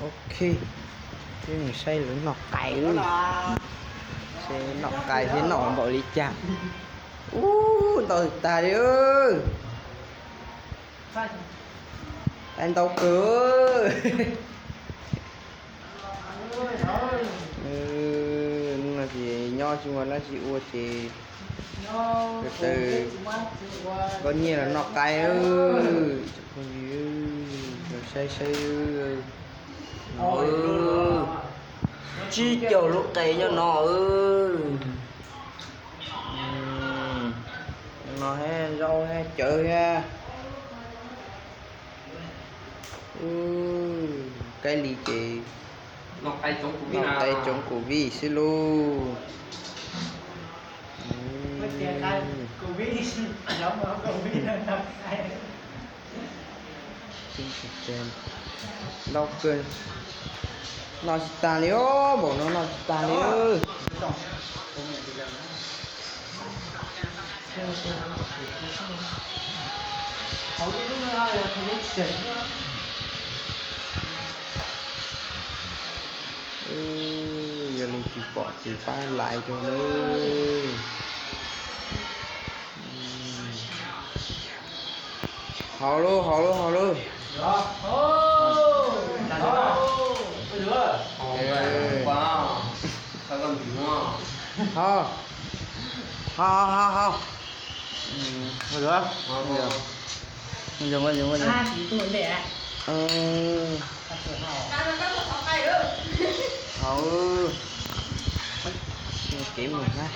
Ok, cái mình xây lưỡi nọc cày luôn. Xây nọc cày thế nọ bỏ đi chạm. Tôi ta đi ơi. Anh tao cửa. Là gì nho chung mà nó chỉ ua chỉ từ từ có nhiều là nọc cày ơi. Rồi xây chi kiểu lúc cày cho nó nó he rau he chợ ha cái ly chị ngọc tay chống của vi xí lu đau cười nó ta liếu bộ nó ta liếu giờ mình chỉ bỏ chỉ pha lại cho nữa họ luôn không được bây giờ hậu kiểm mình ha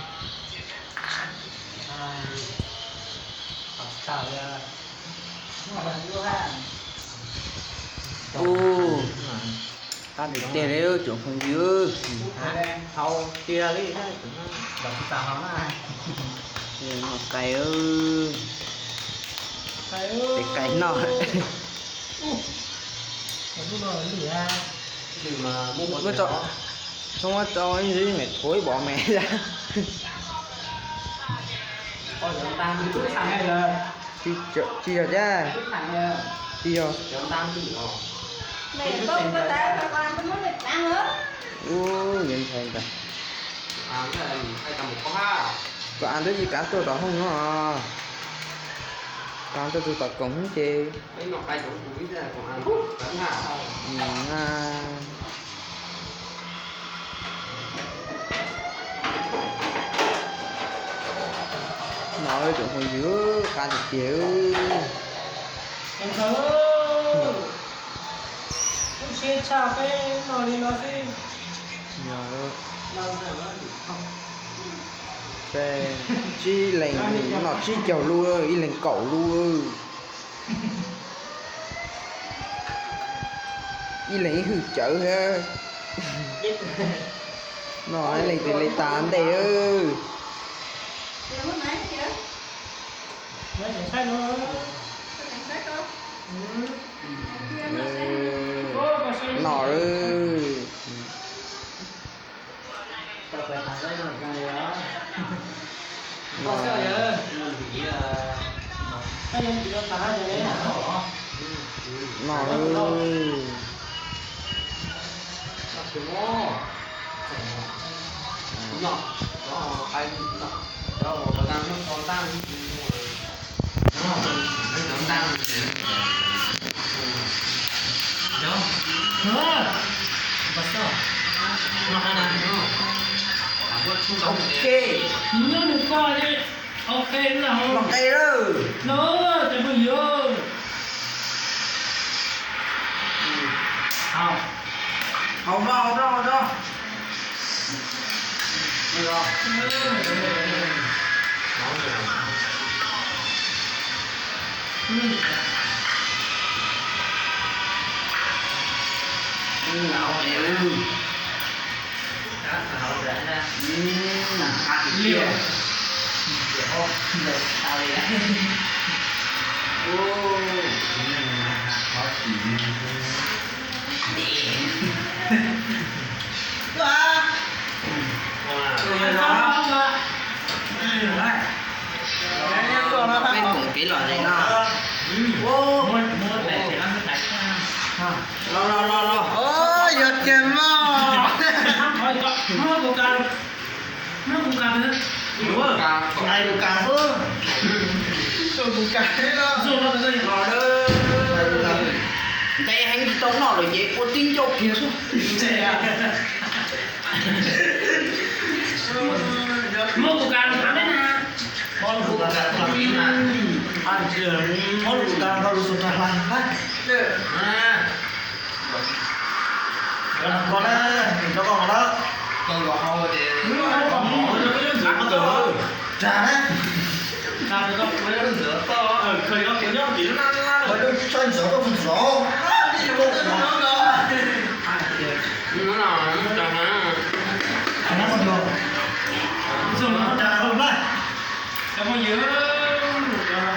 ta được tiền đấy chỗ không dư hậu kia đi đọc tao không ai nó cày ơi để cày nó có cho không có cho cái gì mày thối bỏ mẹ ra chi rồi cha chi rồi mày tốt có ta mà còn không muốn được ăn nữa. nhìn thấy cả cái này hay cầm một con ha có ăn cái gì cả tôi tao không nó con tôi tao cũng không chê cái ngọc tay chống của biết là còn ăn vẫn hả nói tụi hồi giữa can được chịu xe chả cái nó đi nó đi xe chi lành nó chi chầu luôn y lành cẩu luôn y lành hư chợ ha nói lành từ lấy tán đây ơi nó sẽ sai nữa nọ ơi nọ ơi ok nhớ được coi đi ok là không mặc đây rồi nó để bây giờ không không đâu ngạo đều liều tao đi bên cùng cái loại này nó mua để ăn cái này lo nó có cam nữa đúng rồi Này được cả vơ. Tôi cũng cả thế đó. rồi nó cái gì Nó đơ. Tay hành cái tông nó rồi dễ có tin chọc kia xuống. mua của cam thắng đấy nè Con cũng cả làm gì mà. Ăn trường. Con cũng cả nó sụt ra hoàn hết. Con đó, cho con đó. con gọt hôi thì Trả đấy. cam nó có mấy cái rửa to khơi nó kiểu nhóc chỉ nó Mới được chân sổ có phần sổ. nó nào nó cho hả Anh em còn được. rồi nó Trả không đấy. cảm ơn nhớ rồi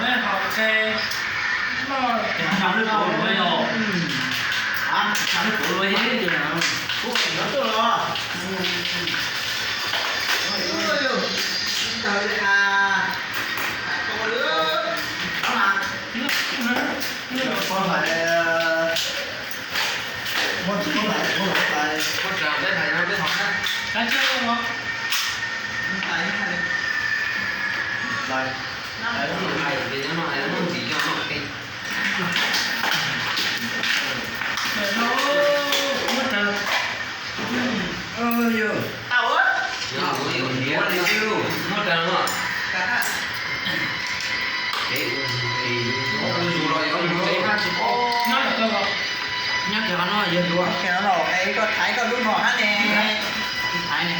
nó học xe nó chào được rồi bây giờ Ăn, chả được của rồi hết. Cũng nó tốt rồi. Trời à. Con lứa. Đó là con phải con chỉ có phải con chào cái thầy nó biết học á cái chơi không đây thầy thì nó nói nó chỉ cho nó cái nó mất rồi ơi giờ tao ơi nó có gì còn nhớ đi chứ mất rồi nó thì dù rồi ông thấy hát nó là cơ hội nhắc cho nó giờ đùa cái nó là cái có thái có đúng họ nè thái này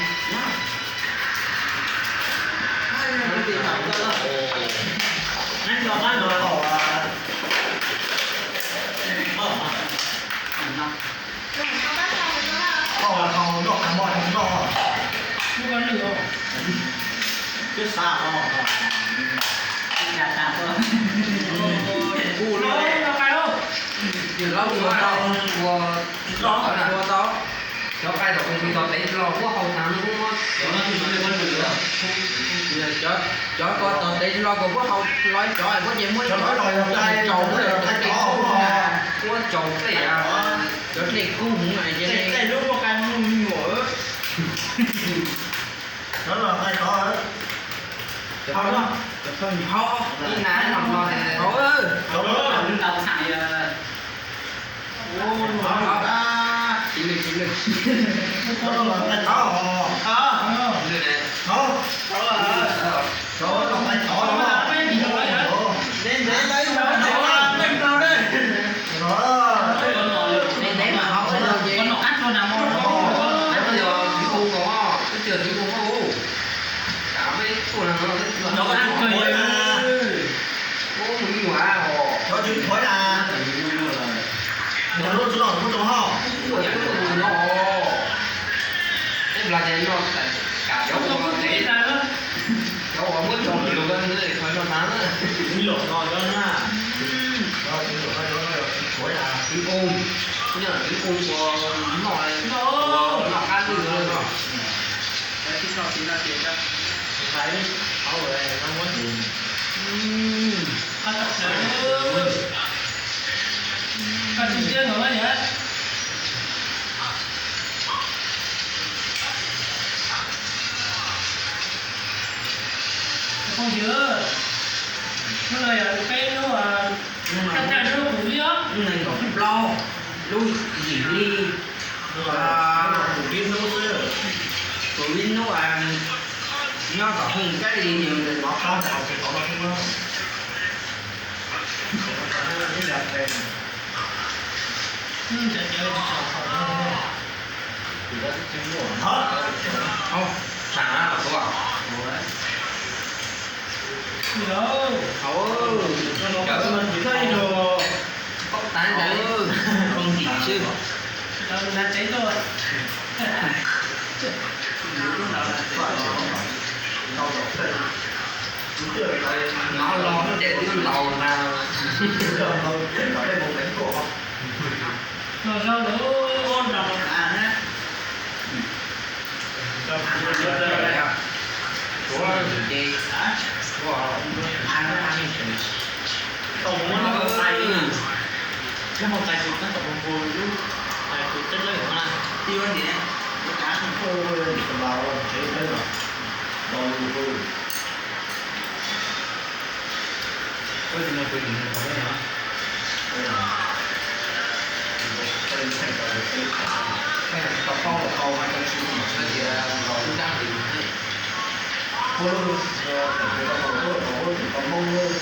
anh cho bác rồi không đọc cả mọi không đọc không có được không cứ xa không nhà xa thôi cu nó luôn nó cái đâu thì lo của tao cho cái đầu công ty tao thấy lo quá hậu thắng cũng chó có tao tí lo còn có không nói chó này có gì mới Cho nói rồi tay trầu rồi tay chó không à. quá trầu cái à chó này cũng này cho nên Cái lúc một cái ngủ đó là tay chó hết. không đó không không đi nãy nằm lo thì không ơi Đó đó. tao xài chỉ lực Đó là tay chó. như này Đó. Đó là tay chó đúng không? đến đây mà nó mình vào đây Đó. đến đấy mà không có được gì con nó cắt con nào bây giờ thì không có cái trường thì không có cả mấy cô là nó nó ăn cười có một quả hồ Cho chữ khói là. Nó luôn xuống không đúng không? của nó em là gì nó cả cháu nó có có thế ra đó cháu có mất chồng nhiều hơn nữa thì phải cho tháng nữa Đi lột rồi đó nha. Rồi đi lột rồi khói là. cái ôm nhớ là cái ôm của nó ăn được rồi đó Thấy. Áo rồi nó muốn gì? ăn thật sự ăn chung chơi rồi vậy không chưa nó là cái nó là cái nó cũng biết này có cái lo lui gì đi Củ kim nó xưa. tụi mình nó nó có hùng cái gì nhiều người Nó cao nào thì có nó không đâu. Cái đẹp này. chạy chơi Thì nó sẽ chứng của nó. không thằng á là có gì đâu ôi Nó mình chỉ thấy đồ. có tái đấy con gì chứ đâu là cháy thôi nó lo nó để cái lầu nào rồi sao nữa ôn đọc của gì của Tổng nó là tay. Cái một tay của các tổng vô lúc tay của chất lấy của nó. tiêu gì đấy cá không khô lên vào thế thế rồi rồi rồi Ôi thì nó quên nó có đấy hả? Cái này có câu một câu mà trong suy mà nó chỉ là nó cũng đang thì cô luôn rồi cái có một cái nó có mông luôn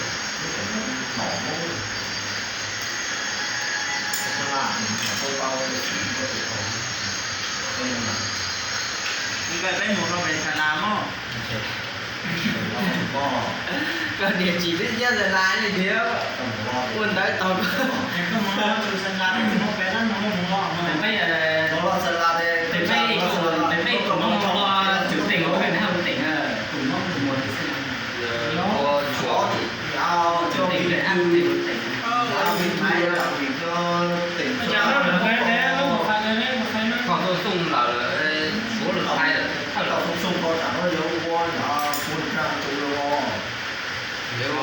nỏ mông nó là tôi bao cái Vậy bên một nó về Hà Nam không? Cái địa chỉ biết nhất là lái như thế quân tới tàu Em không muốn từ Sơn La đến một cái nó không ngon mà bây giờ thì bây cũng mong chủ tỉnh của mình không tỉnh cũng mong muốn của chúa chủ tỉnh để ăn thì tỉnh còn tôi xung là chúa được thay rồi nếu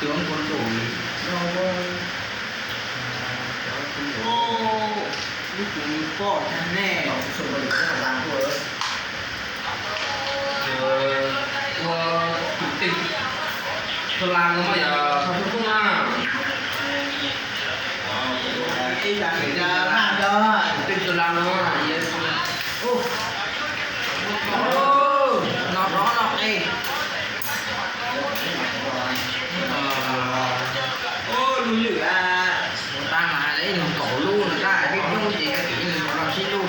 tướng quân chủ lúc chúng có thằng nè chủ tịch tôi làm nó bây giờ không không à đi làm người ta làm đó chủ tịch tôi làm nó là gì nó đó nó đi luôn lửa người ta mà đấy đường cổ luôn người ta biết luôn gì cái kỹ này làm xin luôn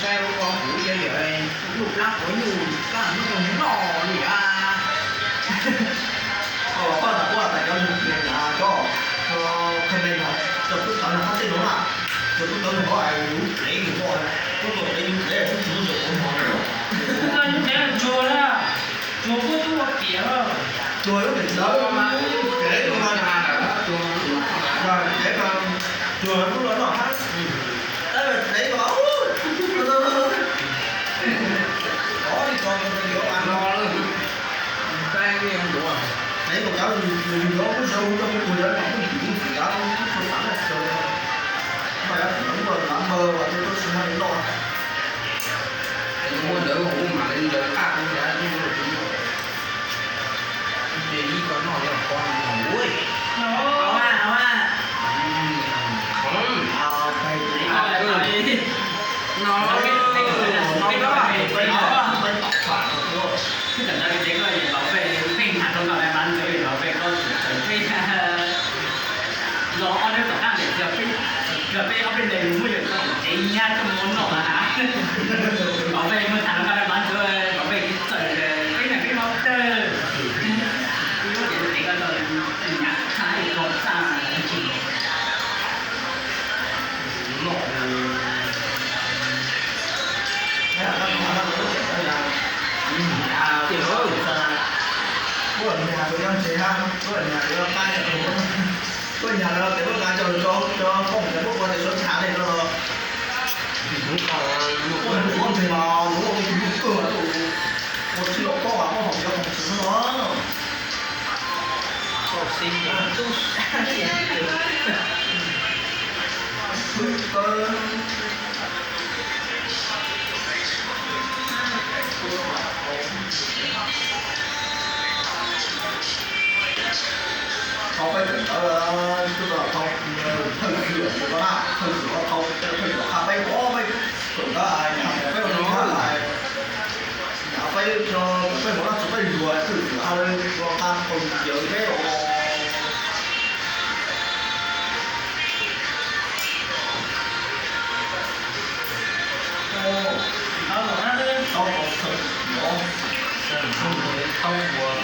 xe của con phụ dây vậy lúc lắc của dù có nó còn nò gì à có là qua tại cho mình là cho comment là cho tất cả là phát sinh đúng không cho tất cả là có ai đúng lấy được rồi có một cái những cái cũng sử dụng ủng hộ Nó như thế là chùa đó chùa có tu học kìa rồi nó mình đỡ mà kể của nó là rồi để mà chùa nó nói nó hát đấy là đấy nó đó thì con vô ăn lo luôn tay cái em đủ à đấy còn cháu mình đó có sâu trong cái người đó không có chuyện gì đó không phải là sâu mà đã vẫn còn làm mơ và tôi có sự hay lo mua đỡ hũ mà lên đỡ khác cũng đã nhưng mà thì có nó là con hũ ấy Nó cái cảm giác cái đấy là bảo vệ mình hạt không bảo vệ bán cái bảo vệ con chuẩn bị nó ăn được cả để gặp cái ở bên đây mua được con chỉ nha trong món nọ hả bảo vệ người thằng nó bán cho bảo vệ cái sợi cái này cái máu tơ cái cái cái rồi nhặt thái cột xa kiểu ơi bố ở nhà tôi đang chế ham bố ở nhà tôi đang tay bố ở nhà nó để bố ra cho không để bố có thể xuất sáng này nó cũng còn bố không thể mà bố không thể đúng cửa một triệu có à có học cho học chứng nó học sinh tu không phải tức là không thân sửa của nó là thân sửa không thân sửa không phải có phải cũng có ai nhà phải nó lại nhà phải cho phải mỗi lần phải rùa thân sửa hai bên cho ta cùng giữ cái đồ nó là nó không có thật nó không có